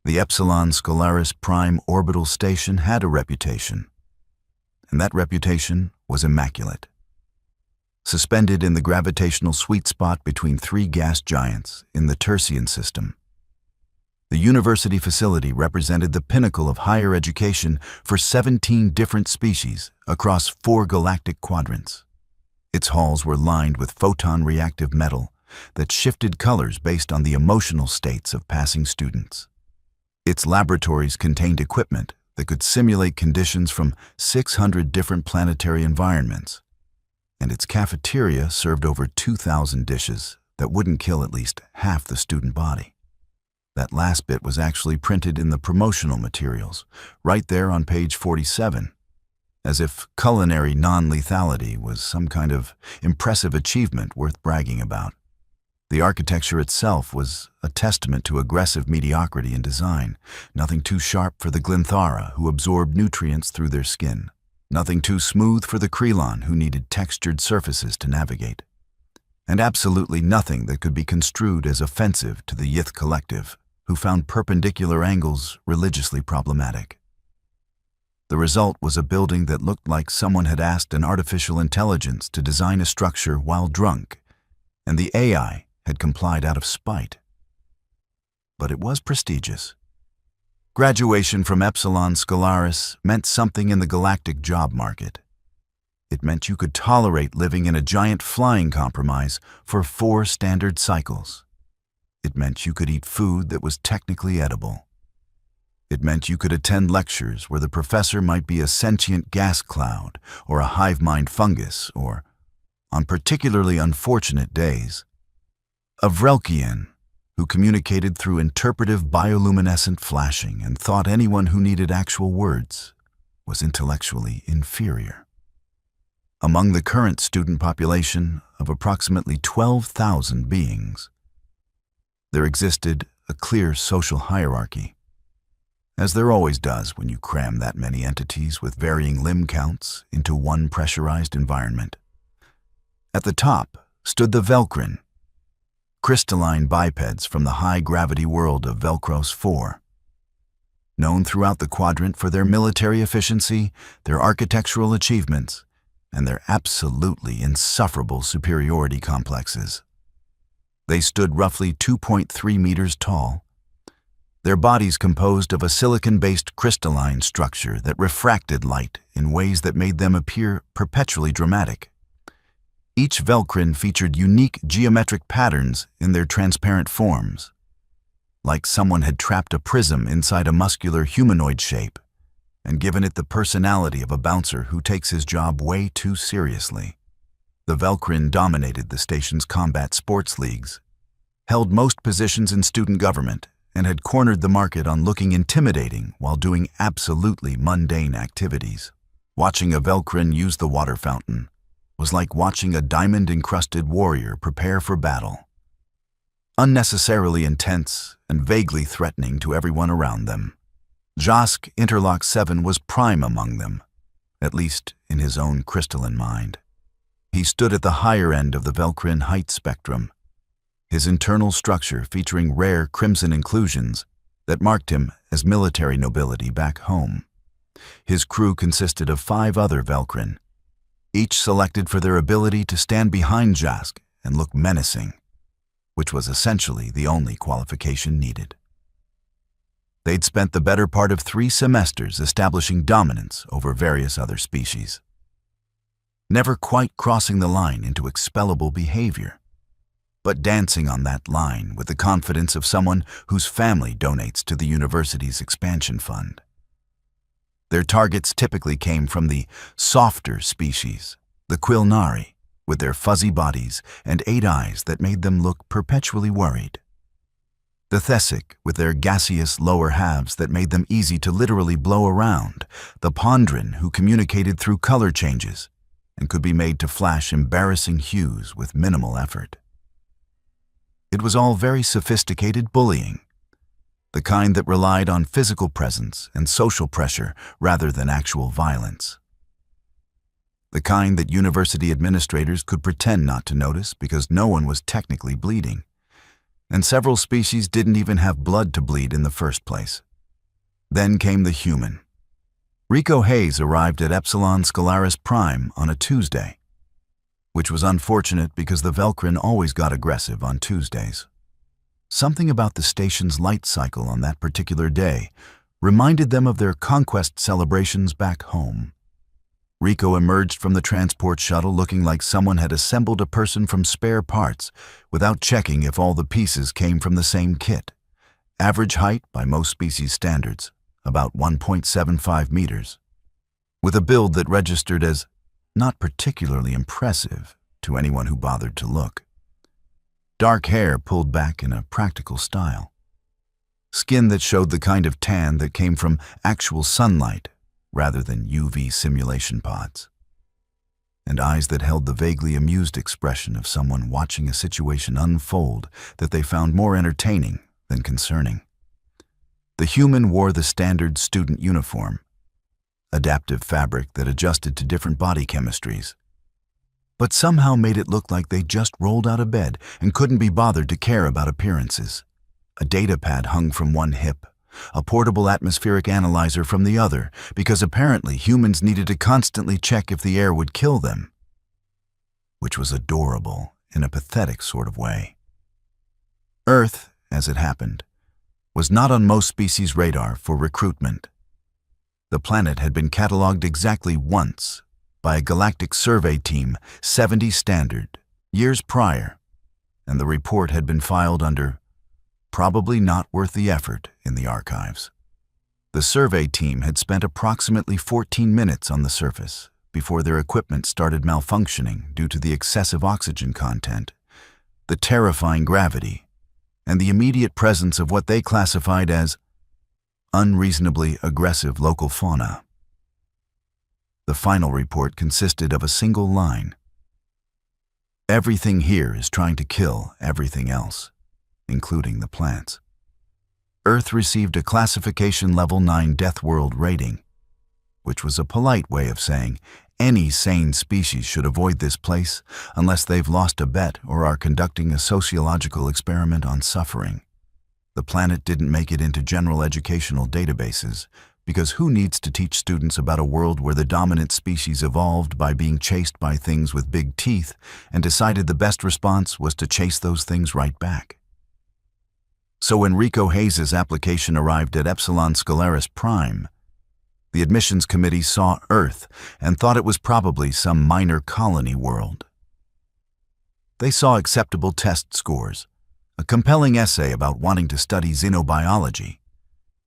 The Epsilon Scalaris Prime orbital station had a reputation, and that reputation was immaculate. Suspended in the gravitational sweet spot between three gas giants in the Tertian system, the university facility represented the pinnacle of higher education for 17 different species across 4 galactic quadrants. Its halls were lined with photon-reactive metal that shifted colors based on the emotional states of passing students. Its laboratories contained equipment that could simulate conditions from 600 different planetary environments, and its cafeteria served over 2,000 dishes that wouldn't kill at least half the student body. That last bit was actually printed in the promotional materials, right there on page 47, as if culinary non-lethality was some kind of impressive achievement worth bragging about. The architecture itself was a testament to aggressive mediocrity in design, nothing too sharp for the Glinthara who absorbed nutrients through their skin, nothing too smooth for the Krelon who needed textured surfaces to navigate, and absolutely nothing that could be construed as offensive to the Yith collective, who found perpendicular angles religiously problematic. The result was a building that looked like someone had asked an artificial intelligence to design a structure while drunk, and the AI had complied out of spite. But it was prestigious. Graduation from Epsilon Scalaris meant something in the galactic job market. It meant you could tolerate living in a giant flying compromise for 4 standard cycles. It meant you could eat food that was technically edible. It meant you could attend lectures where the professor might be a sentient gas cloud or a hive mind fungus or, on particularly unfortunate days, a Velcrin who communicated through interpretive bioluminescent flashing and thought anyone who needed actual words was intellectually inferior. Among the current student population of approximately 12,000 beings, there existed a clear social hierarchy, as there always does when you cram that many entities with varying limb counts into one pressurized environment. At the top stood the Velcrin, crystalline bipeds from the high-gravity world of Velcros 4. Known throughout the quadrant for their military efficiency, their architectural achievements, and their absolutely insufferable superiority complexes. They stood roughly 2.3 meters tall, their bodies composed of a silicon-based crystalline structure that refracted light in ways that made them appear perpetually dramatic. Each Velcrin featured unique geometric patterns in their transparent forms, like someone had trapped a prism inside a muscular humanoid shape and given it the personality of a bouncer who takes his job way too seriously. The Velcrin dominated the station's combat sports leagues, held most positions in student government, and had cornered the market on looking intimidating while doing absolutely mundane activities. Watching a Velcrin use the water fountain was like watching a diamond-encrusted warrior prepare for battle. Unnecessarily intense and vaguely threatening to everyone around them, Josk Interlock 7 was prime among them, at least in his own crystalline mind. He stood at the higher end of the Velcrin height spectrum, his internal structure featuring rare crimson inclusions that marked him as military nobility back home. His crew consisted of 5 other Velcrin, each selected for their ability to stand behind Josk and look menacing, which was essentially the only qualification needed. They'd spent the better part of 3 semesters establishing dominance over various other species, never quite crossing the line into expellable behavior, but dancing on that line with the confidence of someone whose family donates to the university's expansion fund. Their targets typically came from the softer species, the Quilnari, with their fuzzy bodies and 8 eyes that made them look perpetually worried. The Thesic, with their gaseous lower halves that made them easy to literally blow around, the Pondrin, who communicated through color changes and could be made to flash embarrassing hues with minimal effort. It was all very sophisticated bullying, the kind that relied on physical presence and social pressure rather than actual violence. The kind that university administrators could pretend not to notice because no one was technically bleeding. and several species didn't even have blood to bleed in the first place. Then came the human. Rico Hayes arrived at Epsilon Scalaris Prime on a Tuesday, which was unfortunate because the Velcrin always got aggressive on Tuesdays. Something about the station's light cycle on that particular day reminded them of their conquest celebrations back home. Rico emerged from the transport shuttle looking like someone had assembled a person from spare parts without checking if all the pieces came from the same kit. Average height by most species standards, about 1.75 meters. With a build that registered as not particularly impressive to anyone who bothered to look. Dark hair pulled back in a practical style. Skin that showed the kind of tan that came from actual sunlight rather than UV simulation pods. And eyes that held the vaguely amused expression of someone watching a situation unfold that they found more entertaining than concerning. The human wore the standard student uniform, adaptive fabric that adjusted to different body chemistries, but somehow made it look like they just rolled out of bed and couldn't be bothered to care about appearances. A data pad hung from one hip, a portable atmospheric analyzer from the other, because apparently humans needed to constantly check if the air would kill them, which was adorable in a pathetic sort of way. Earth, as it happened, was not on most species' radar for recruitment. The planet had been cataloged exactly once by a galactic survey team, 70 standard, years prior, and the report had been filed under probably not worth the effort in the archives. The survey team had spent approximately 14 minutes on the surface before their equipment started malfunctioning due to the excessive oxygen content, the terrifying gravity, and the immediate presence of what they classified as unreasonably aggressive local fauna. The final report consisted of a single line. Everything here is trying to kill everything else, including the plants. Earth received a classification level 9 Deathworld rating, which was a polite way of saying any sane species should avoid this place unless they've lost a bet or are conducting a sociological experiment on suffering. The planet didn't make it into general educational databases because who needs to teach students about a world where the dominant species evolved by being chased by things with big teeth and decided the best response was to chase those things right back? So when Rico Hayes' application arrived at Epsilon Scalaris Prime, the admissions committee saw Earth and thought it was probably some minor colony world. They saw acceptable test scores, a compelling essay about wanting to study xenobiology,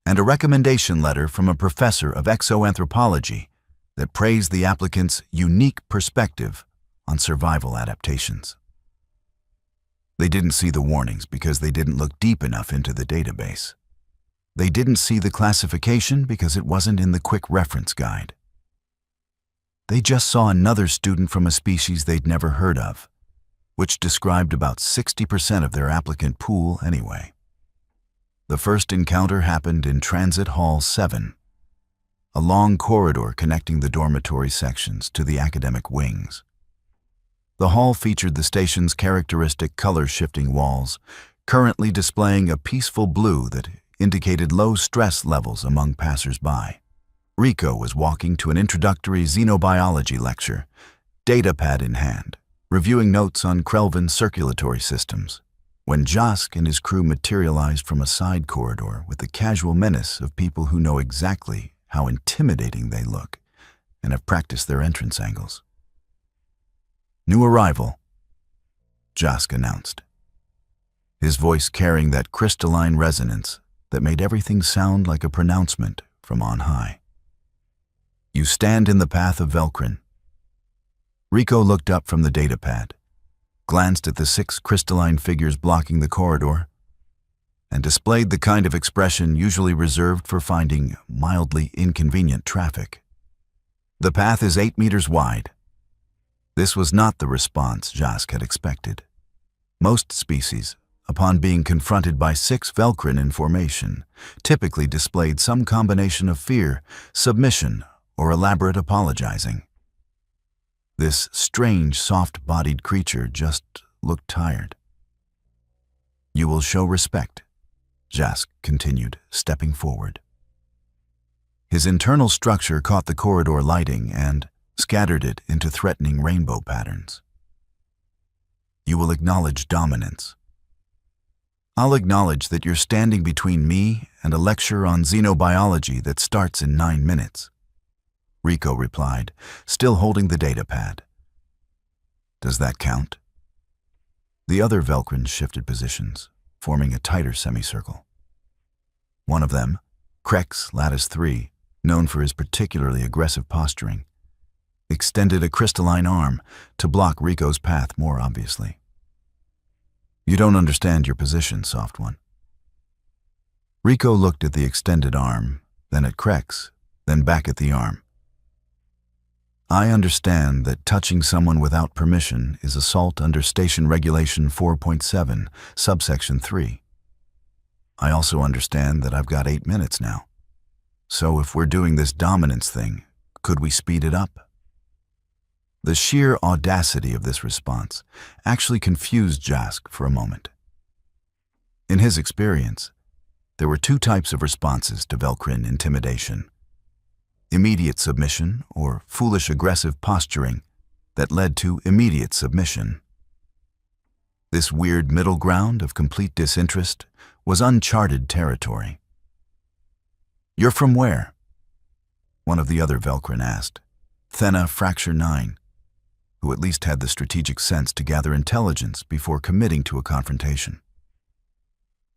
and a recommendation letter from a professor of exoanthropology that praised the applicant's unique perspective on survival adaptations. They didn't see the warnings because they didn't look deep enough into the database. They didn't see the classification because it wasn't in the quick reference guide. They just saw another student from a species they'd never heard of, which described about 60% of their applicant pool anyway. The first encounter happened in Transit Hall 7, a long corridor connecting the dormitory sections to the academic wings. The hall featured the station's characteristic color-shifting walls, currently displaying a peaceful blue that indicated low stress levels among passers-by. Rico was walking to an introductory xenobiology lecture, datapad in hand, reviewing notes on Krelvin circulatory systems, when Josk and his crew materialized from a side corridor with the casual menace of people who know exactly how intimidating they look and have practiced their entrance angles. "New arrival," Josk announced, his voice carrying that crystalline resonance that made everything sound like a pronouncement from on high. "You stand in the path of Velcrin." Rico looked up from the datapad, glanced at the 6 crystalline figures blocking the corridor, and displayed the kind of expression usually reserved for finding mildly inconvenient traffic. "The path is 8 meters wide." This was not the response Josk had expected. Most species, upon being confronted by 6 Velcrin in formation, typically displayed some combination of fear, submission, or elaborate apologizing. This strange, soft-bodied creature just looked tired. You will show respect, Jask continued, stepping forward. His internal structure caught the corridor lighting and scattered it into threatening rainbow patterns. You will acknowledge dominance. I'll acknowledge that you're standing between me and a lecture on xenobiology that starts in 9 minutes, Rico replied, still holding the datapad. Does that count? The other Velcrins shifted positions, forming a tighter semicircle. One of them, Krex Lattice 3, known for his particularly aggressive posturing, extended a crystalline arm to block Rico's path more obviously. You don't understand your position, Soft One. Rico looked at the extended arm, then at Krex, then back at the arm. I understand that touching someone without permission is assault under Station Regulation 4.7, subsection 3. I also understand that I've got 8 minutes now. So if we're doing this dominance thing, could we speed it up? The sheer audacity of this response actually confused Jask for a moment. In his experience, there were 2 types of responses to Velcrin intimidation: immediate submission or foolish aggressive posturing that led to immediate submission. This weird middle ground of complete disinterest was uncharted territory. You're from where? One of the other Velcrin asked, Thena Fracture 9, who at least had the strategic sense to gather intelligence before committing to a confrontation.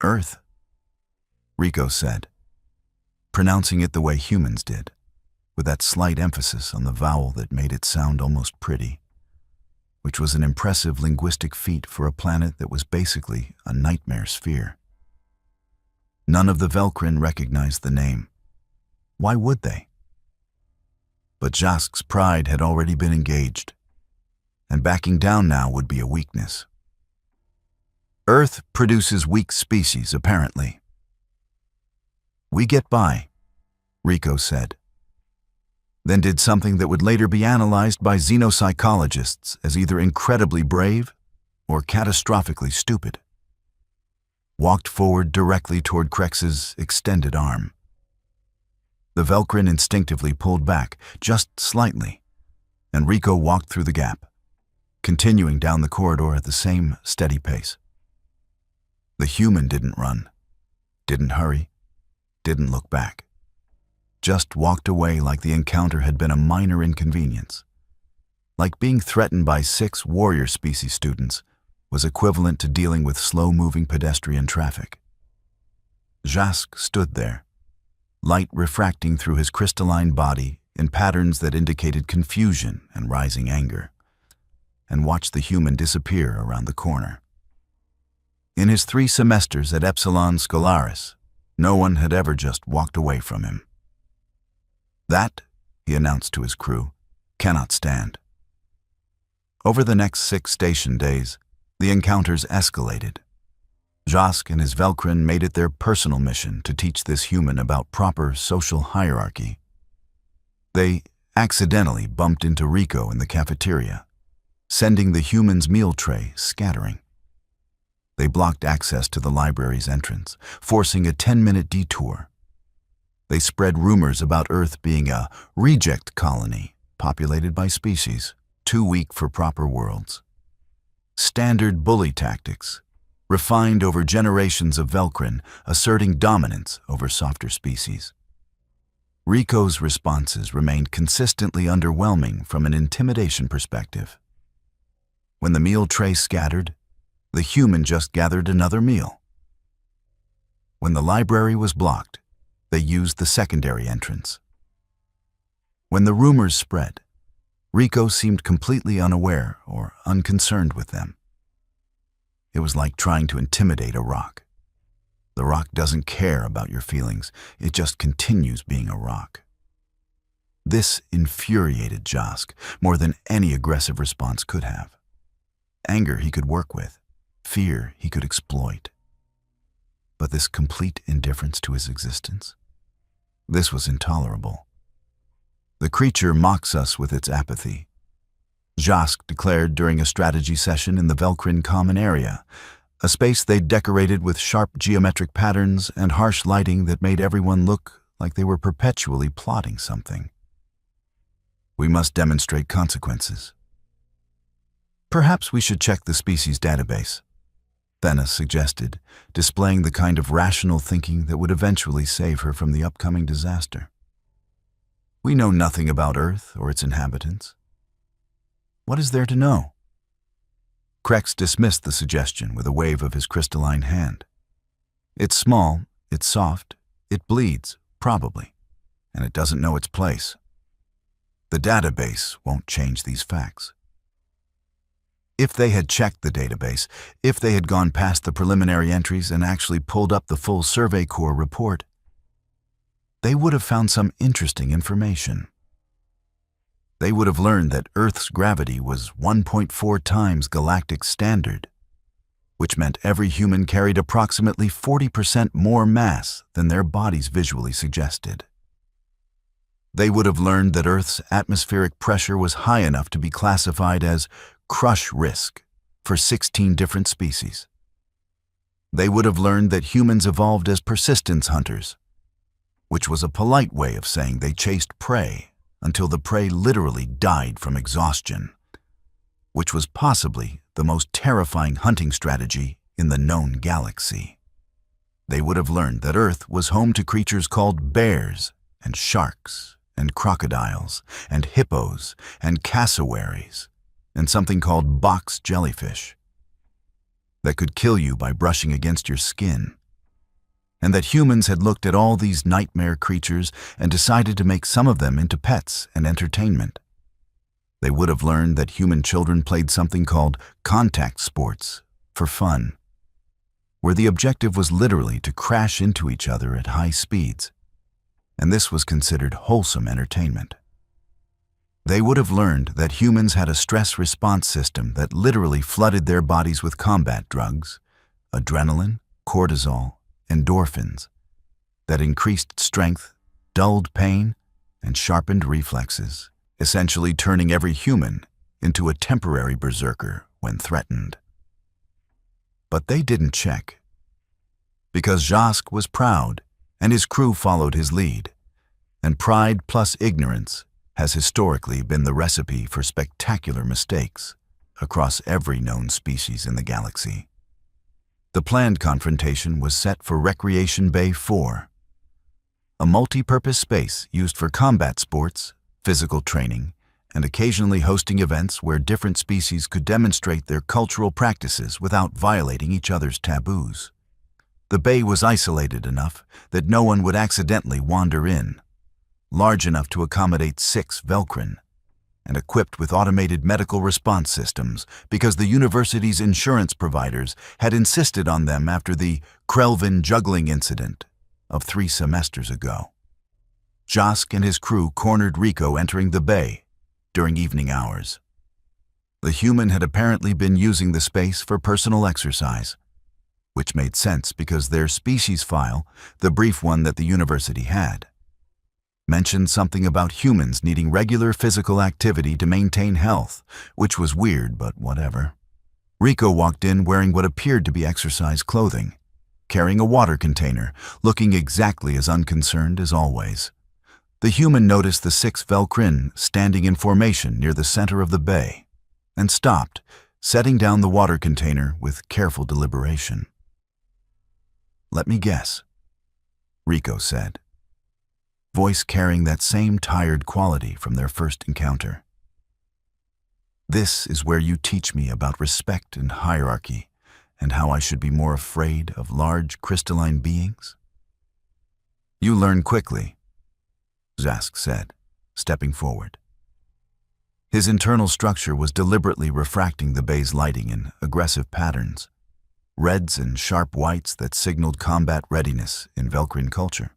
Earth, Rico said, pronouncing it the way humans did, with that slight emphasis on the vowel that made it sound almost pretty, which was an impressive linguistic feat for a planet that was basically a nightmare sphere. None of the Velcrin recognized the name. Why would they? But Jask's pride had already been engaged, and backing down now would be a weakness. Earth produces weak species, apparently. We get by, Rico said, then did something that would later be analyzed by xenopsychologists as either incredibly brave or catastrophically stupid. Walked forward directly toward Krex's extended arm. The Velcrin instinctively pulled back, just slightly, and Rico walked through the gap, continuing down the corridor at the same steady pace. The human didn't run, didn't hurry, didn't look back. Just walked away like the encounter had been a minor inconvenience. Like being threatened by 6 warrior species students was equivalent to dealing with slow-moving pedestrian traffic. Jask stood there, light refracting through his crystalline body in patterns that indicated confusion and rising anger, and watched the human disappear around the corner. In his 3 semesters at Epsilon Scolaris, no one had ever just walked away from him. That, he announced to his crew, cannot stand. Over the next 6 station days, the encounters escalated. Jask and his Velcrin made it their personal mission to teach this human about proper social hierarchy. They accidentally bumped into Rico in the cafeteria, sending the human's meal tray scattering. They blocked access to the library's entrance, forcing a 10-minute detour. They spread rumors about Earth being a reject colony populated by species too weak for proper worlds. Standard bully tactics, refined over generations of Velcrin asserting dominance over softer species. Rico's responses remained consistently underwhelming from an intimidation perspective. When the meal tray scattered, the human just gathered another meal. When the library was blocked, they used the secondary entrance. When the rumors spread, Rico seemed completely unaware or unconcerned with them. It was like trying to intimidate a rock. The rock doesn't care about your feelings, it just continues being a rock. This infuriated Jask more than any aggressive response could have. Anger he could work with, fear he could exploit. But this complete indifference to his existence? This was intolerable. The creature mocks us with its apathy. Jask declared during a strategy session in the Velcrin common area, A space they'd decorated with sharp geometric patterns and harsh lighting that made everyone look like they were perpetually plotting something. We must demonstrate consequences. Perhaps we should check the species database, Thena suggested, displaying the kind of rational thinking that would eventually save her from the upcoming disaster. We know nothing about Earth or its inhabitants. What is there to know? Krex dismissed the suggestion with a wave of his crystalline hand. It's small, it's soft, it bleeds, probably, and it doesn't know its place. The database won't change these facts. If they had checked the database, if they had gone past the preliminary entries and actually pulled up the full Survey Corps report, they would have found some interesting information. They would have learned that Earth's gravity was 1.4 times galactic standard, which meant every human carried approximately 40% more mass than their bodies visually suggested. They would have learned that Earth's atmospheric pressure was high enough to be classified as crush risk for 16 different species. They would have learned that humans evolved as persistence hunters, which was a polite way of saying they chased prey until the prey literally died from exhaustion, which was possibly the most terrifying hunting strategy in the known galaxy. They would have learned that Earth was home to creatures called bears and sharks and crocodiles and hippos and cassowaries and something called box jellyfish that could kill you by brushing against your skin, and that humans had looked at all these nightmare creatures and decided to make some of them into pets and entertainment. They would have learned that human children played something called contact sports for fun, where the objective was literally to crash into each other at high speeds, and this was considered wholesome entertainment. They would have learned that humans had a stress response system that literally flooded their bodies with combat drugs, adrenaline, cortisol, endorphins, that increased strength, dulled pain, and sharpened reflexes, essentially turning every human into a temporary berserker when threatened. But they didn't check, because Jask was proud and his crew followed his lead, and pride plus ignorance has historically been the recipe for spectacular mistakes across every known species in the galaxy. The planned confrontation was set for Recreation Bay 4, a multi-purpose space used for combat sports, physical training, and occasionally hosting events where different species could demonstrate their cultural practices without violating each other's taboos. The bay was isolated enough that no one would accidentally wander in, large enough to accommodate 6 Velcrin, and equipped with automated medical response systems because the university's insurance providers had insisted on them after the Krelvin juggling incident of 3 semesters ago. Jask and his crew cornered Rico entering the bay during evening hours. The human had apparently been using the space for personal exercise, which made sense because their species file, the brief one that the university had, mentioned something about humans needing regular physical activity to maintain health, which was weird, but whatever. Rico walked in wearing what appeared to be exercise clothing, carrying a water container, looking exactly as unconcerned as always. The human noticed the 6 Velcrin standing in formation near the center of the bay, and stopped, setting down the water container with careful deliberation. "Let me guess," Rico said, voice carrying that same tired quality from their first encounter. "This is where you teach me about respect and hierarchy, and how I should be more afraid of large crystalline beings?" "You learn quickly," Jask said, stepping forward. His internal structure was deliberately refracting the bay's lighting in aggressive patterns, reds and sharp whites that signaled combat readiness in Velcrin culture.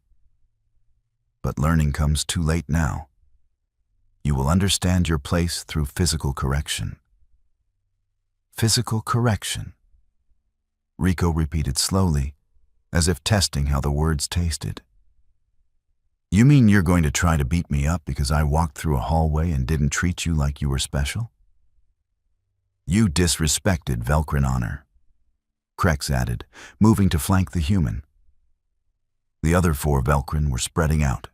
But learning comes too late now. You will understand your place through physical correction. Physical correction, Rico repeated slowly, as if testing how the words tasted. "You mean you're going to try to beat me up because I walked through a hallway and didn't treat you like you were special? You disrespected Velcrin honor. Krex added, moving to flank the human. The other 4 Velcrin were spreading out,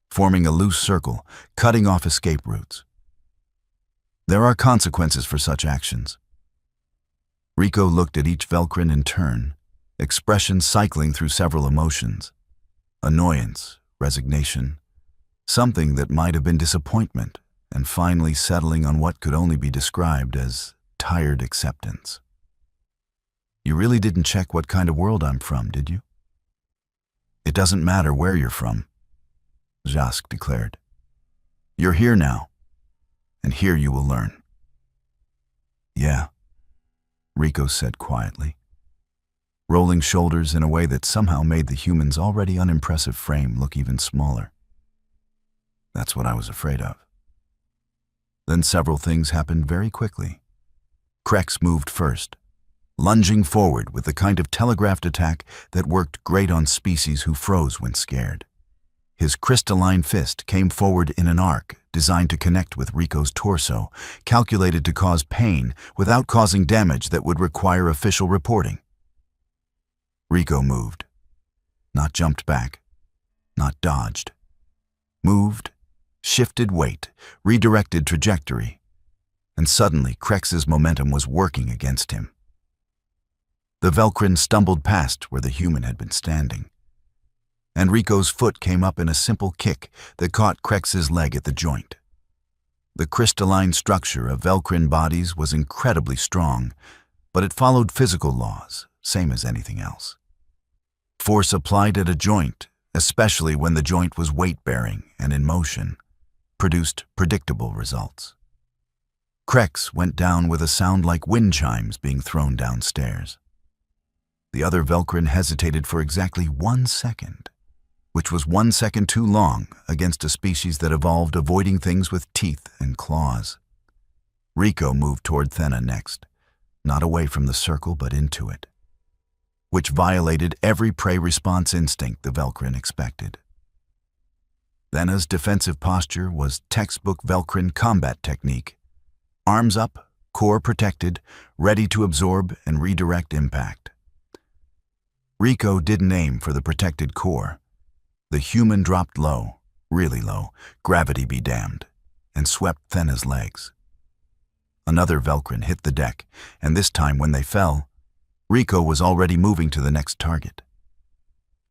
forming a loose circle, cutting off escape routes. There are consequences for such actions. Rico looked at each Velcrin in turn, expressions cycling through several emotions. Annoyance, resignation, something that might have been disappointment, and finally settling on what could only be described as tired acceptance. You really didn't check what kind of world I'm from, did you? It doesn't matter where you're from, Jask declared. You're here now, and here you will learn. Yeah, Rico said quietly, rolling shoulders in a way that somehow made the human's already unimpressive frame look even smaller. That's what I was afraid of. Then several things happened very quickly. Krex moved first, lunging forward with the kind of telegraphed attack that worked great on species who froze when scared. His crystalline fist came forward in an arc designed to connect with Rico's torso, calculated to cause pain without causing damage that would require official reporting. Rico moved, not jumped back, not dodged. Moved, shifted weight, redirected trajectory, and suddenly Krex's momentum was working against him. The Velcrin stumbled past where the human had been standing, and Rico's foot came up in a simple kick that caught Krex's leg at the joint. The crystalline structure of Velcrin bodies was incredibly strong, but it followed physical laws, same as anything else. Force applied at a joint, especially when the joint was weight-bearing and in motion, produced predictable results. Krex went down with a sound like wind chimes being thrown downstairs. The other Velcrin hesitated for exactly 1 second, which was 1 second too long against a species that evolved avoiding things with teeth and claws. Rico moved toward Thena next, not away from the circle but into it, which violated every prey response instinct the Velcrin expected. Thena's defensive posture was textbook Velcrin combat technique. Arms up, core protected, ready to absorb and redirect impact. Rico didn't aim for the protected core. The human dropped low, really low, gravity be damned, and swept Thena's legs. Another Velcrin hit the deck, and this time when they fell, Rico was already moving to the next target.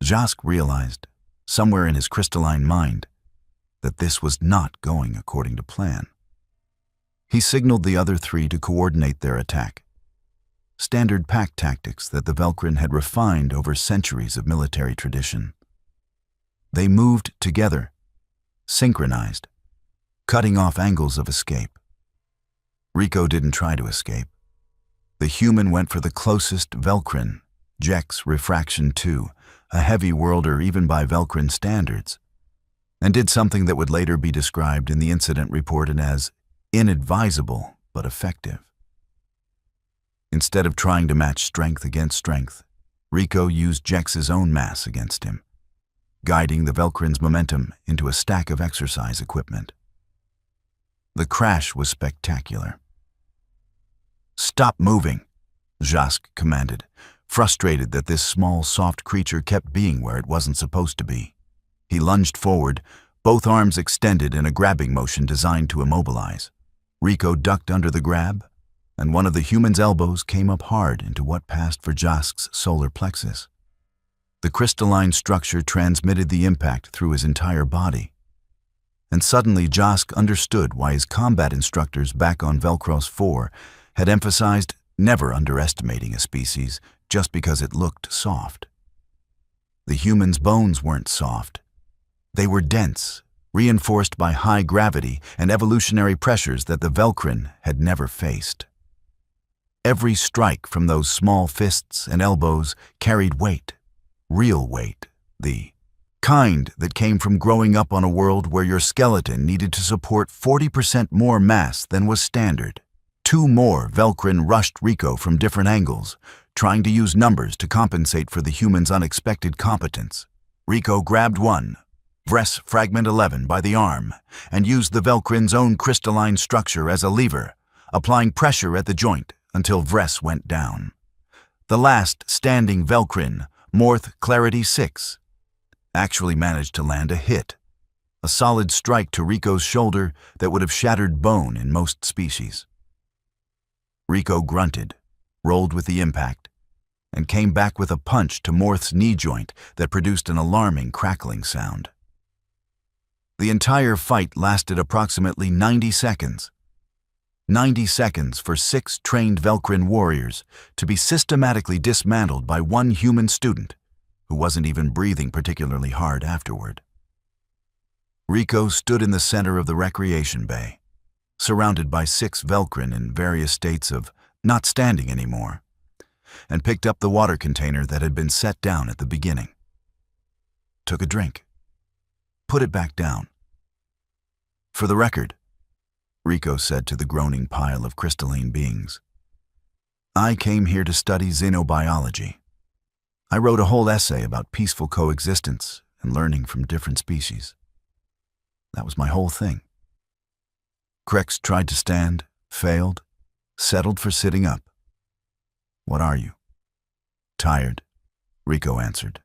Jask realized, somewhere in his crystalline mind, that this was not going according to plan. He signaled the other 3 to coordinate their attack. Standard pack tactics that the Velcrin had refined over centuries of military tradition. They moved together, synchronized, cutting off angles of escape. Rico didn't try to escape. The human went for the closest Velcrin, Jex Refraction 2, a heavy worlder even by Velcrin standards, and did something that would later be described in the incident reported as inadvisable but effective. Instead of trying to match strength against strength, Rico used Jex's own mass against him, guiding the Velcrin's momentum into a stack of exercise equipment. The crash was spectacular. "Stop moving," Jask commanded, frustrated that this small, soft creature kept being where it wasn't supposed to be. He lunged forward, both arms extended in a grabbing motion designed to immobilize. Rico ducked under the grab, and one of the human's elbows came up hard into what passed for Jask's solar plexus. The crystalline structure transmitted the impact through his entire body. And suddenly Jask understood why his combat instructors back on Velcros 4 had emphasized never underestimating a species just because it looked soft. The human's bones weren't soft. They were dense, reinforced by high gravity and evolutionary pressures that the Velcrin had never faced. Every strike from those small fists and elbows carried weight, real weight, the kind that came from growing up on a world where your skeleton needed to support 40% more mass than was standard. 2 more Velcrin rushed Rico from different angles, trying to use numbers to compensate for the human's unexpected competence. Rico grabbed one, Vress Fragment 11, by the arm, and used the Velcrin's own crystalline structure as a lever, applying pressure at the joint until Vress went down. The last standing Velcrin, Morth Clarity 6, actually managed to land a hit, a solid strike to Rico's shoulder that would have shattered bone in most species. Rico grunted, rolled with the impact, and came back with a punch to Morth's knee joint that produced an alarming crackling sound. The entire fight lasted approximately 90 seconds. 90 seconds for 6 trained Velcrin warriors to be systematically dismantled by one human student who wasn't even breathing particularly hard afterward. Rico stood in the center of the recreation bay, surrounded by 6 Velcrin in various states of not standing anymore, and picked up the water container that had been set down at the beginning. Took a drink. Put it back down. For the record, Rico said to the groaning pile of crystalline beings, I came here to study xenobiology. I wrote a whole essay about peaceful coexistence and learning from different species. That was my whole thing. Krex tried to stand, failed, settled for sitting up. What are you? Tired, Rico answered.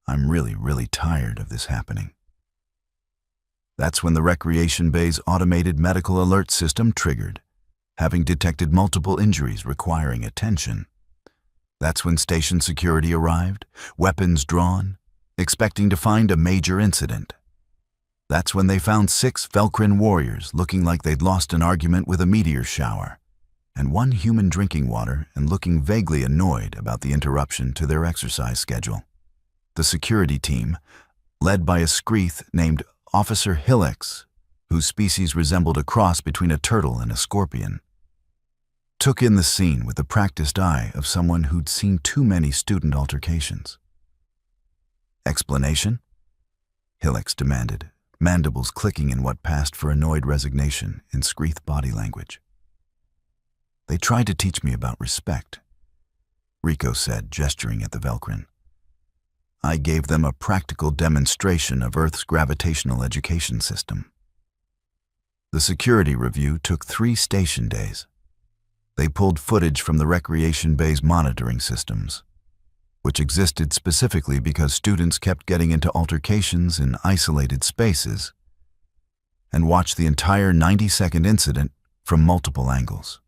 I'm really tired of this happening. That's when the recreation bay's automated medical alert system triggered, having detected multiple injuries requiring attention. That's when station security arrived, weapons drawn, expecting to find a major incident. That's when they found 6 Velcrin warriors looking like they'd lost an argument with a meteor shower, and one human drinking water and looking vaguely annoyed about the interruption to their exercise schedule. The security team, led by a Screeth named Officer Hillex, whose species resembled a cross between a turtle and a scorpion, took in the scene with the practiced eye of someone who'd seen too many student altercations. Explanation? Hillex demanded, mandibles clicking in what passed for annoyed resignation in Screeth body language. They tried to teach me about respect, Rico said, gesturing at the Velcrin. I gave them a practical demonstration of Earth's gravitational education system. The security review took 3 station days. They pulled footage from the recreation bay's monitoring systems, which existed specifically because students kept getting into altercations in isolated spaces, and watched the entire 90-second incident from multiple angles.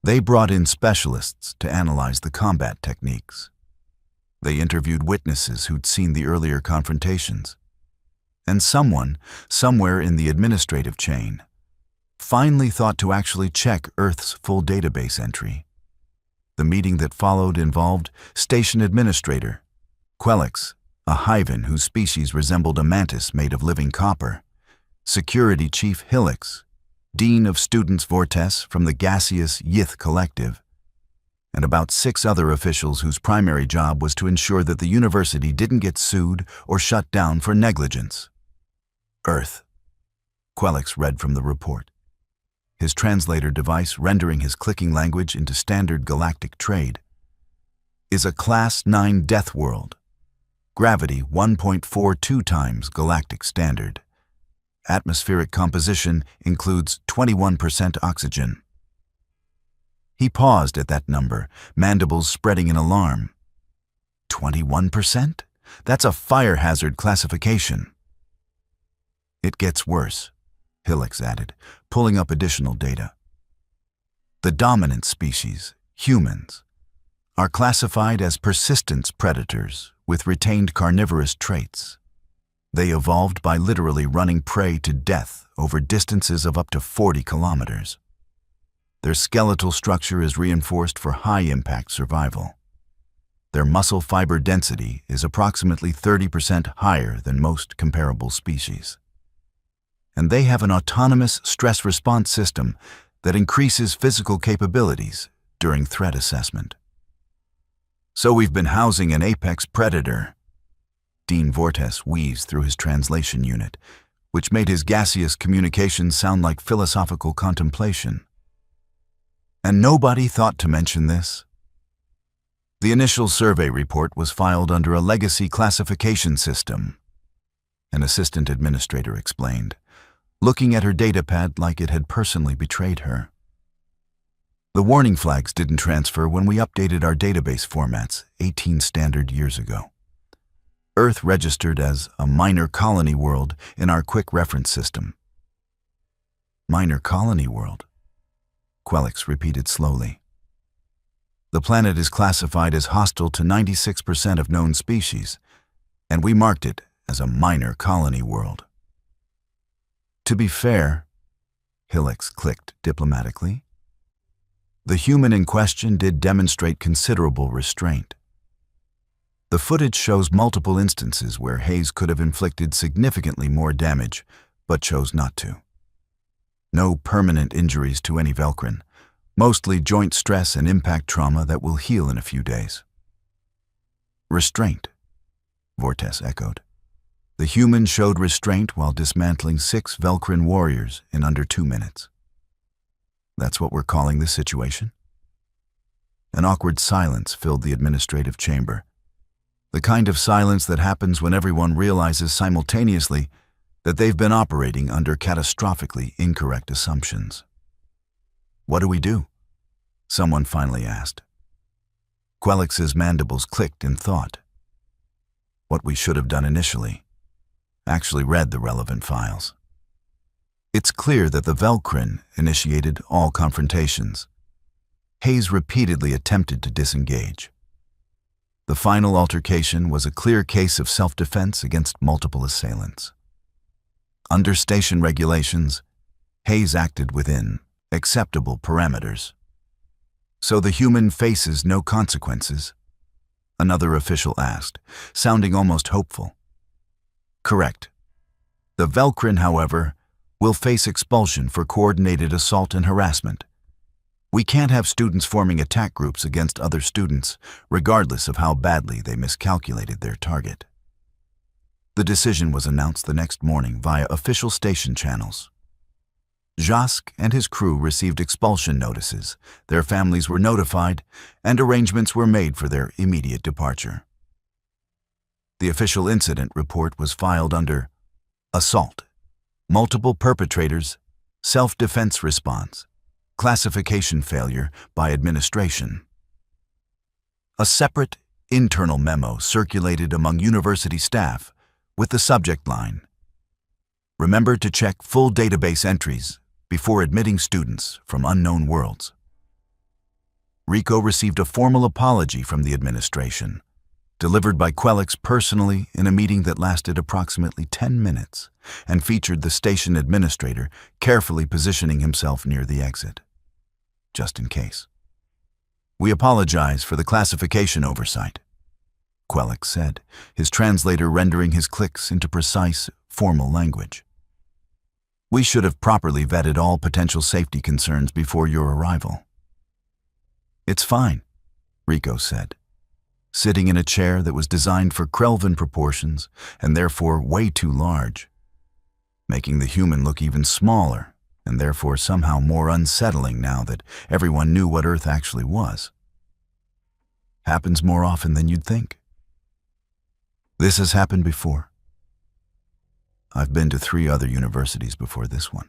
They brought in specialists to analyze the combat techniques. They interviewed witnesses who'd seen the earlier confrontations, and someone, somewhere in the administrative chain, finally thought to actually check Earth's full database entry. The meeting that followed involved Station Administrator Quelix, a Hyven whose species resembled a mantis made of living copper, Security Chief Hillex, Dean of Students Vortes from the gaseous Yith Collective, and about 6 other officials whose primary job was to ensure that the university didn't get sued or shut down for negligence. Earth, Quelix read from the report, his translator device rendering his clicking language into standard galactic trade, is a Class 9 Deathworld, gravity 1.42 times galactic standard. Atmospheric composition includes 21% oxygen. He paused at that number, mandibles spreading in alarm. 21%? That's a fire hazard classification. It gets worse, Hillex added, pulling up additional data. The dominant species, humans, are classified as persistence predators with retained carnivorous traits. They evolved by literally running prey to death over distances of up to 40 kilometers. Their skeletal structure is reinforced for high-impact survival. Their muscle fiber density is approximately 30% higher than most comparable species. And they have an autonomous stress response system that increases physical capabilities during threat assessment. So we've been housing an apex predator, Dean Vortes wheezed through his translation unit, which made his gaseous communications sound like philosophical contemplation. And nobody thought to mention this. The initial survey report was filed under a legacy classification system, an assistant administrator explained, looking at her datapad like it had personally betrayed her. The warning flags didn't transfer when we updated our database formats 18 standard years ago. Earth registered as a minor colony world in our quick reference system. Minor colony world, Quelix repeated slowly. The planet is classified as hostile to 96% of known species, and we marked it as a minor colony world. To be fair, Hillix clicked diplomatically, the human in question did demonstrate considerable restraint. The footage shows multiple instances where Hayes could have inflicted significantly more damage, but chose not to. No permanent injuries to any Velcrin, mostly joint stress and impact trauma that will heal in a few days. Restraint, Vortes echoed. The human showed restraint while dismantling 6 Velcrin warriors in under 2 minutes. That's what we're calling this situation? An awkward silence filled the administrative chamber. The kind of silence that happens when everyone realizes simultaneously that they've been operating under catastrophically incorrect assumptions. What do we do? Someone finally asked. Quelix's mandibles clicked in thought. What we should have done initially. Actually read the relevant files. It's clear that the Velcrin initiated all confrontations. Hayes repeatedly attempted to disengage. The final altercation was a clear case of self-defense against multiple assailants. Under station regulations, Hayes acted within acceptable parameters. So the human faces no consequences? Another official asked, sounding almost hopeful. Correct. The Velcrin, however, will face expulsion for coordinated assault and harassment. We can't have students forming attack groups against other students, regardless of how badly they miscalculated their target. The decision was announced the next morning via official station channels. Jasque and his crew received expulsion notices, their families were notified, and arrangements were made for their immediate departure. The official incident report was filed under assault, multiple perpetrators, self-defense response, classification failure by administration. A separate internal memo circulated among university staff with the subject line, "Remember to check full database entries before admitting students from unknown worlds." Rico received a formal apology from the administration, delivered by Quelix personally in a meeting that lasted approximately 10 minutes and featured the station administrator carefully positioning himself near the exit, just in case. "We apologize for the classification oversight," Quelix said, his translator rendering his clicks into precise, formal language. "We should have properly vetted all potential safety concerns before your arrival." "It's fine," Rico said, sitting in a chair that was designed for Krelvin proportions and therefore way too large, making the human look even smaller and therefore somehow more unsettling now that everyone knew what Earth actually was. "Happens more often than you'd think." "This has happened before. I've been to 3 other universities before this one,"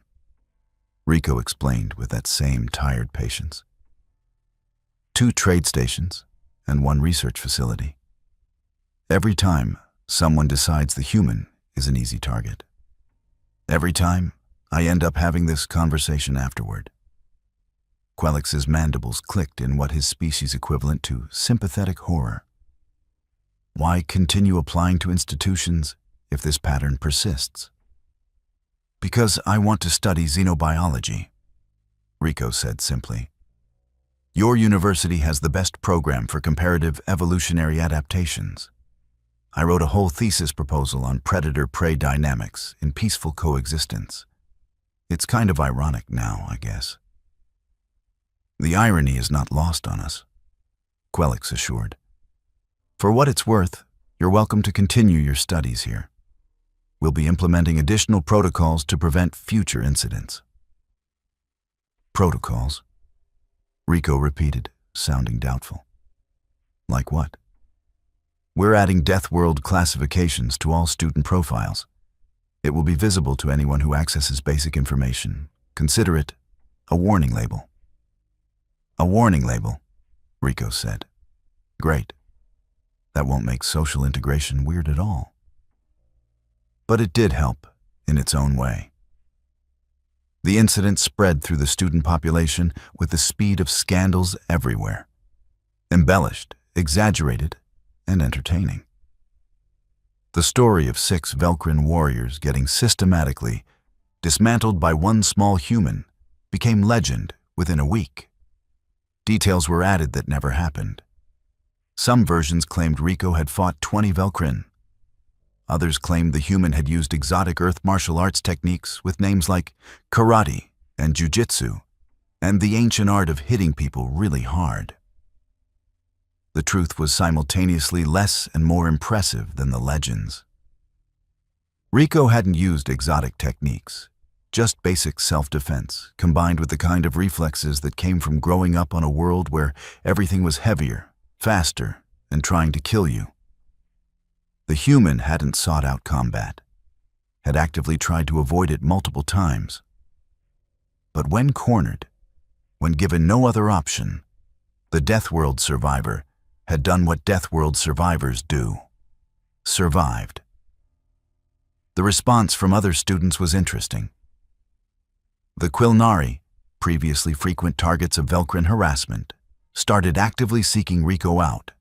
Rico explained with that same tired patience. 2 trade stations and 1 research facility. Every time, someone decides the human is an easy target. Every time, I end up having this conversation afterward. Quelix's mandibles clicked in what his species equivalent to sympathetic horror. Why continue applying to institutions if this pattern persists? "Because I want to study xenobiology," Rico said simply. "Your university has the best program for comparative evolutionary adaptations. I wrote a whole thesis proposal on predator-prey dynamics in peaceful coexistence. It's kind of ironic now, I guess." "The irony is not lost on us," Quelix assured. "For what it's worth, you're welcome to continue your studies here. We'll be implementing additional protocols to prevent future incidents." "Protocols?" Rico repeated, sounding doubtful. "Like what?" "We're adding Deathworld classifications to all student profiles. It will be visible to anyone who accesses basic information. Consider it a warning label." A warning label, Rico said. Great. That won't make social integration weird at all. But it did help, in its own way. The incident spread through the student population with the speed of scandals everywhere. Embellished, exaggerated, and entertaining. The story of 6 Velcrin warriors getting systematically dismantled by one small human became legend within a week. Details were added that never happened. Some versions claimed Rico had fought 20 Velcrin. Others claimed the human had used exotic earth martial arts techniques with names like karate and jujitsu, and the ancient art of hitting people really hard. The truth was simultaneously less and more impressive than the legends. Rico hadn't used exotic techniques, just basic self-defense, combined with the kind of reflexes that came from growing up on a world where everything was heavier, faster, and trying to kill you. The human hadn't sought out combat, had actively tried to avoid it multiple times. But when cornered, when given no other option, the Deathworld survivor had done what Deathworld survivors do: survived. The response from other students was interesting. The Quilnari, previously frequent targets of Velcrin harassment, started actively seeking Rico out,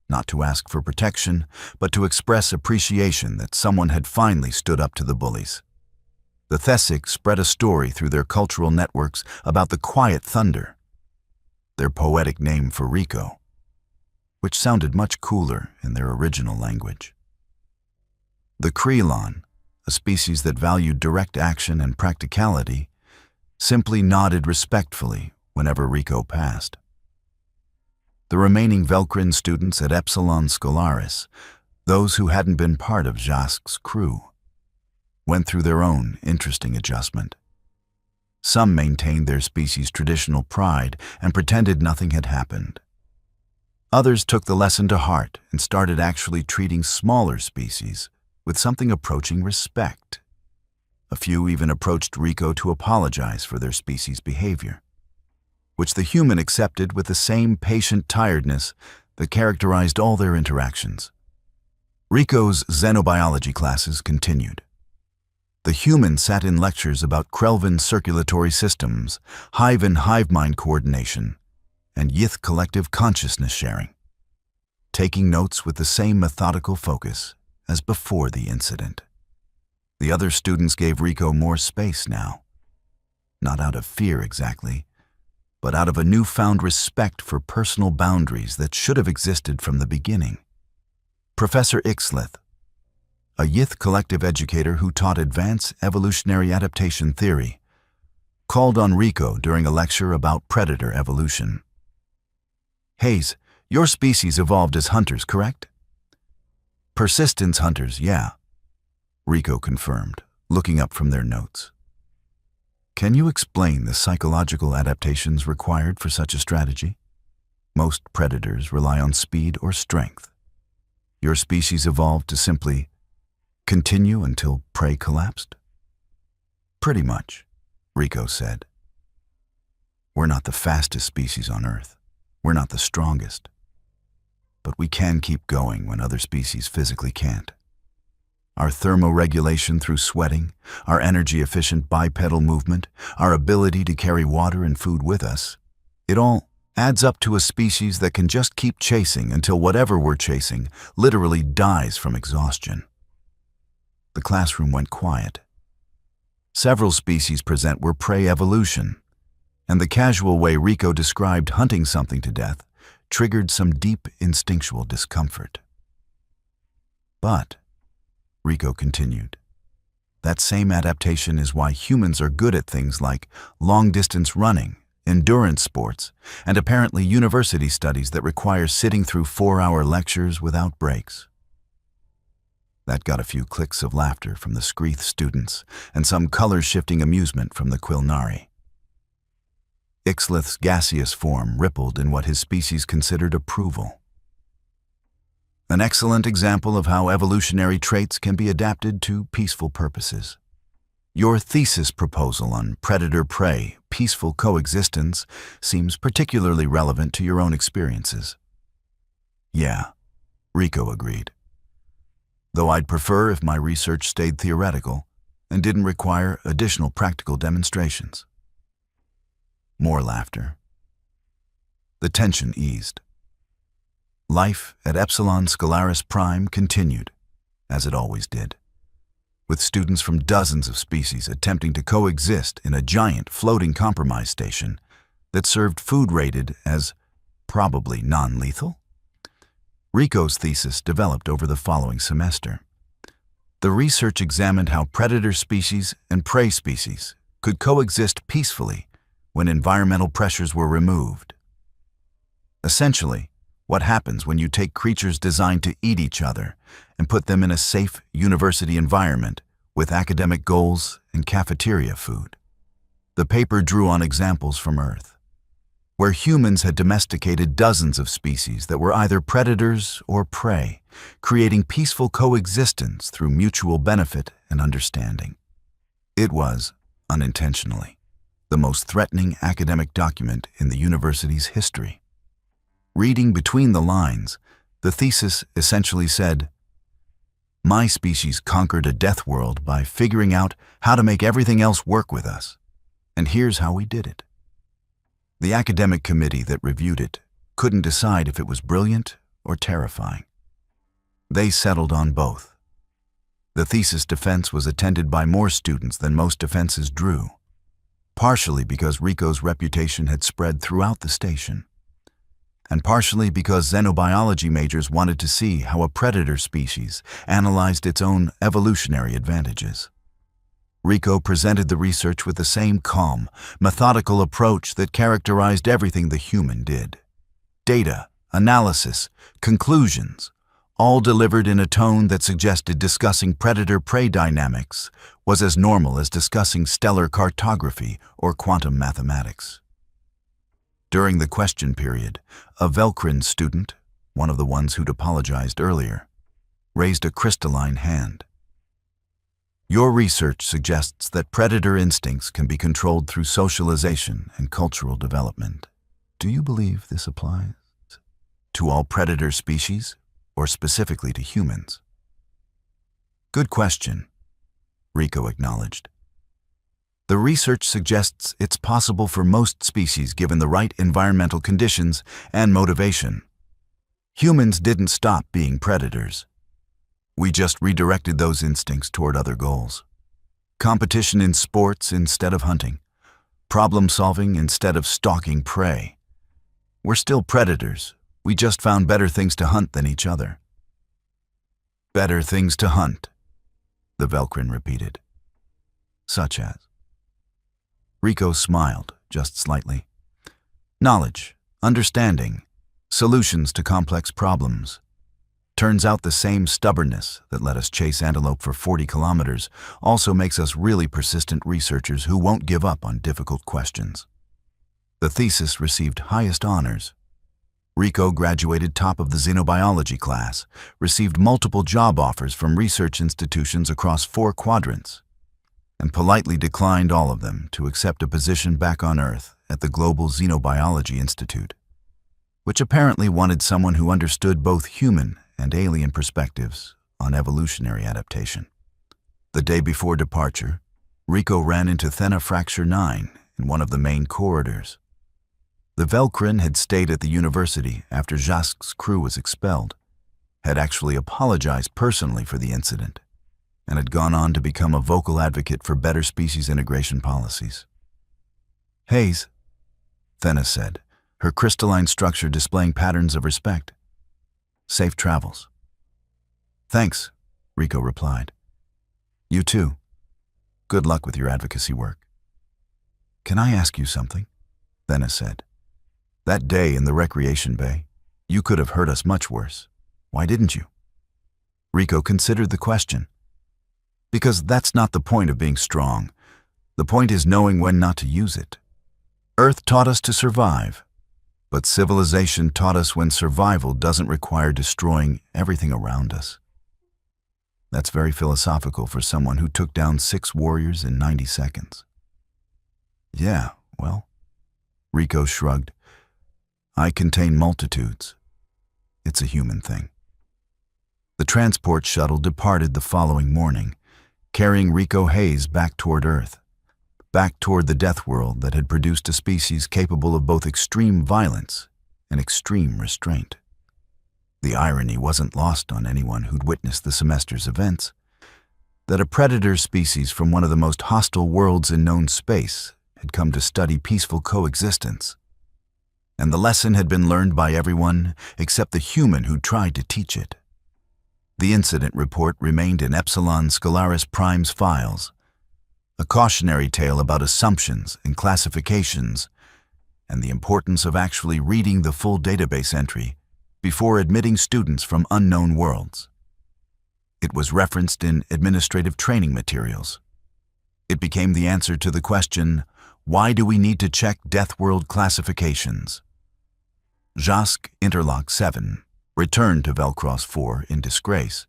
not to ask for protection, but to express appreciation that someone had finally stood up to the bullies. The Thesic spread a story through their cultural networks about the Quiet Thunder, their poetic name for Rico, which sounded much cooler in their original language. The Krelon, a species that valued direct action and practicality, simply nodded respectfully whenever Rico passed. The remaining Velcrin students at Epsilon Scolaris, those who hadn't been part of Jasque's crew, went through their own interesting adjustment. Some maintained their species' traditional pride and pretended nothing had happened. Others took the lesson to heart and started actually treating smaller species with something approaching respect. A few even approached Rico to apologize for their species' behavior, which the human accepted with the same patient tiredness that characterized all their interactions. Rico's xenobiology classes continued. The human sat in lectures about Krelvin circulatory systems, hive and hive mind coordination, and Yith collective consciousness sharing, taking notes with the same methodical focus as before the incident. The other students gave Rico more space now, not out of fear exactly, but out of a newfound respect for personal boundaries that should have existed from the beginning. Professor Ixlith, a Yith collective educator who taught advanced evolutionary adaptation theory, called on Rico during a lecture about predator evolution. Hayes, your species evolved as hunters, correct? Persistence hunters, yeah, Rico confirmed, looking up from their notes. Can you explain the psychological adaptations required for such a strategy? Most predators rely on speed or strength. Your species evolved to simply continue until prey collapsed? Pretty much, Rico said. We're not the fastest species on Earth. We're not the strongest. But we can keep going when other species physically can't. Our thermoregulation through sweating, our energy-efficient bipedal movement, our ability to carry water and food with us, it all adds up to a species that can just keep chasing until whatever we're chasing literally dies from exhaustion. The classroom went quiet. Several species present were prey evolution, and the casual way Rico described hunting something to death triggered some deep instinctual discomfort. But, Rico continued, that same adaptation is why humans are good at things like long-distance running, endurance sports, and apparently university studies that require sitting through 4-hour lectures without breaks. That got a few clicks of laughter from the Screeth students and some color-shifting amusement from the Quilnari. Ixlith's gaseous form rippled in what his species considered approval. An excellent example of how evolutionary traits can be adapted to peaceful purposes. Your thesis proposal on predator-prey, peaceful coexistence seems particularly relevant to your own experiences. Yeah, Rico agreed. Though I'd prefer if my research stayed theoretical and didn't require additional practical demonstrations. More laughter. The tension eased. Life at Epsilon Scalaris Prime continued, as it always did, with students from dozens of species attempting to coexist in a giant floating compromise station that served food rated as probably non-lethal. Rico's thesis developed over the following semester. The research examined how predator species and prey species could coexist peacefully when environmental pressures were removed. Essentially, what happens when you take creatures designed to eat each other and put them in a safe university environment with academic goals and cafeteria food. The paper drew on examples from Earth, where humans had domesticated dozens of species that were either predators or prey, creating peaceful coexistence through mutual benefit and understanding. It was, unintentionally, the most threatening academic document in the university's history. Reading between the lines, the thesis essentially said, "My species conquered a death world by figuring out how to make everything else work with us, and here's how we did it." The academic committee that reviewed it couldn't decide if it was brilliant or terrifying. They settled on both. The thesis defense was attended by more students than most defenses drew, partially because Rico's reputation had spread throughout the station, and partially because xenobiology majors wanted to see how a predator species analyzed its own evolutionary advantages. Rico presented the research with the same calm, methodical approach that characterized everything the human did. Data, analysis, conclusions, all delivered in a tone that suggested discussing predator-prey dynamics was as normal as discussing stellar cartography or quantum mathematics. During the question period, a Velcrin student, one of the ones who'd apologized earlier, raised a crystalline hand. Your research suggests that predator instincts can be controlled through socialization and cultural development. Do you believe this applies to all predator species, or specifically to humans? Good question, Rico acknowledged. The research suggests it's possible for most species given the right environmental conditions and motivation. Humans didn't stop being predators. We just redirected those instincts toward other goals. Competition in sports instead of hunting. Problem solving instead of stalking prey. We're still predators. We just found better things to hunt than each other. Better things to hunt, the Velcrin repeated. Such as? Rico smiled, just slightly. Knowledge, understanding, solutions to complex problems. Turns out the same stubbornness that let us chase antelope for 40 kilometers also makes us really persistent researchers who won't give up on difficult questions. The thesis received highest honors. Rico graduated top of the xenobiology class, received multiple job offers from research institutions across 4 quadrants, and politely declined all of them to accept a position back on Earth at the Global Xenobiology Institute, which apparently wanted someone who understood both human and alien perspectives on evolutionary adaptation. The day before departure, Rico ran into Thena Fracture 9 in one of the main corridors. The Velcrin had stayed at the university after Jasque's crew was expelled, had actually apologized personally for the incident, and had gone on to become a vocal advocate for better species integration policies. "Hayes," Thena said, her crystalline structure displaying patterns of respect. "Safe travels." "Thanks," Rico replied. "You too. Good luck with your advocacy work." "Can I ask you something?" Thena said. "That day in the recreation bay, you could have hurt us much worse. Why didn't you?" Rico considered the question. "Because that's not the point of being strong. The point is knowing when not to use it. Earth taught us to survive, but civilization taught us when survival doesn't require destroying everything around us." That's very philosophical for someone who took down 6 warriors in 90 seconds. Yeah, well, Rico shrugged. I contain multitudes. It's a human thing. The transport shuttle departed the following morning, carrying Rico Hayes back toward Earth, back toward the Deathworld that had produced a species capable of both extreme violence and extreme restraint. The irony wasn't lost on anyone who'd witnessed the semester's events, that a predator species from one of the most hostile worlds in known space had come to study peaceful coexistence. And the lesson had been learned by everyone except the human who tried to teach it. The incident report remained in Epsilon Scalaris Prime's files, a cautionary tale about assumptions and classifications, and the importance of actually reading the full database entry before admitting students from unknown worlds. It was referenced in administrative training materials. It became the answer to the question, why do we need to check Deathworld classifications? Jasque Interlock 7 returned to Velcross 4 in disgrace,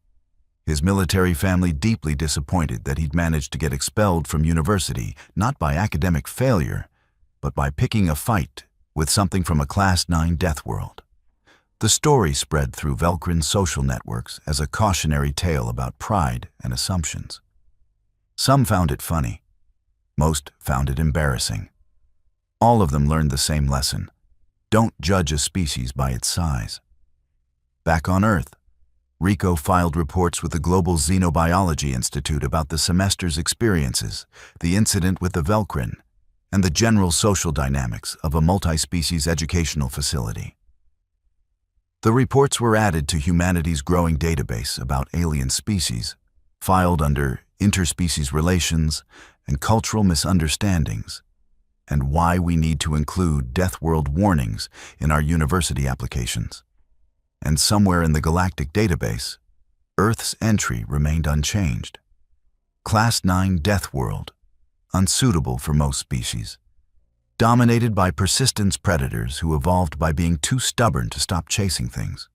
his military family deeply disappointed that he'd managed to get expelled from university not by academic failure, but by picking a fight with something from a Class 9 Deathworld. The story spread through Velcrin's social networks as a cautionary tale about pride and assumptions. Some found it funny. Most found it embarrassing. All of them learned the same lesson. Don't judge a species by its size. Back on Earth, Rico filed reports with the Global Xenobiology Institute about the semester's experiences, the incident with the Velcrin, and the general social dynamics of a multi-species educational facility. The reports were added to humanity's growing database about alien species, filed under interspecies relations and cultural misunderstandings, and why we need to include Deathworld warnings in our university applications. And somewhere in the galactic database, Earth's entry remained unchanged. Class 9 Deathworld, unsuitable for most species, dominated by persistence predators who evolved by being too stubborn to stop chasing things.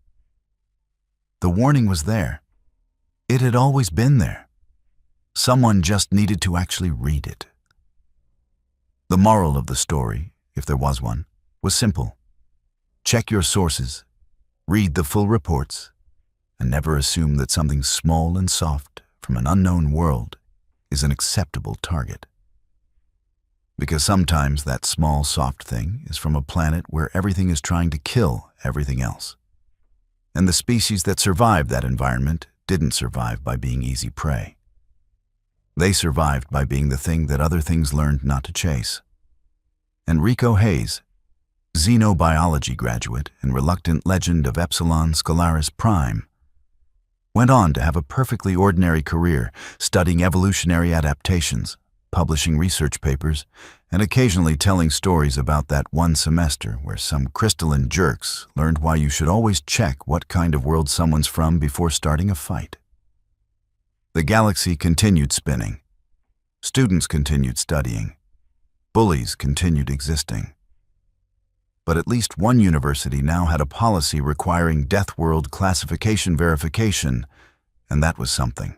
The warning was there. It had always been there. Someone just needed to actually read it. The moral of the story, if there was one, was simple. Check your sources, read the full reports, and never assume that something small and soft from an unknown world is an acceptable target. Because sometimes that small, soft thing is from a planet where everything is trying to kill everything else. And the species that survived that environment didn't survive by being easy prey. They survived by being the thing that other things learned not to chase. And Rico Hayes, xenobiology graduate and reluctant legend of Epsilon Scalaris Prime, went on to have a perfectly ordinary career studying evolutionary adaptations, publishing research papers, and occasionally telling stories about that one semester where some crystalline jerks learned why you should always check what kind of world someone's from before starting a fight. The galaxy continued spinning. Students continued studying. Bullies continued existing. But at least one university now had a policy requiring Deathworld classification verification, and that was something.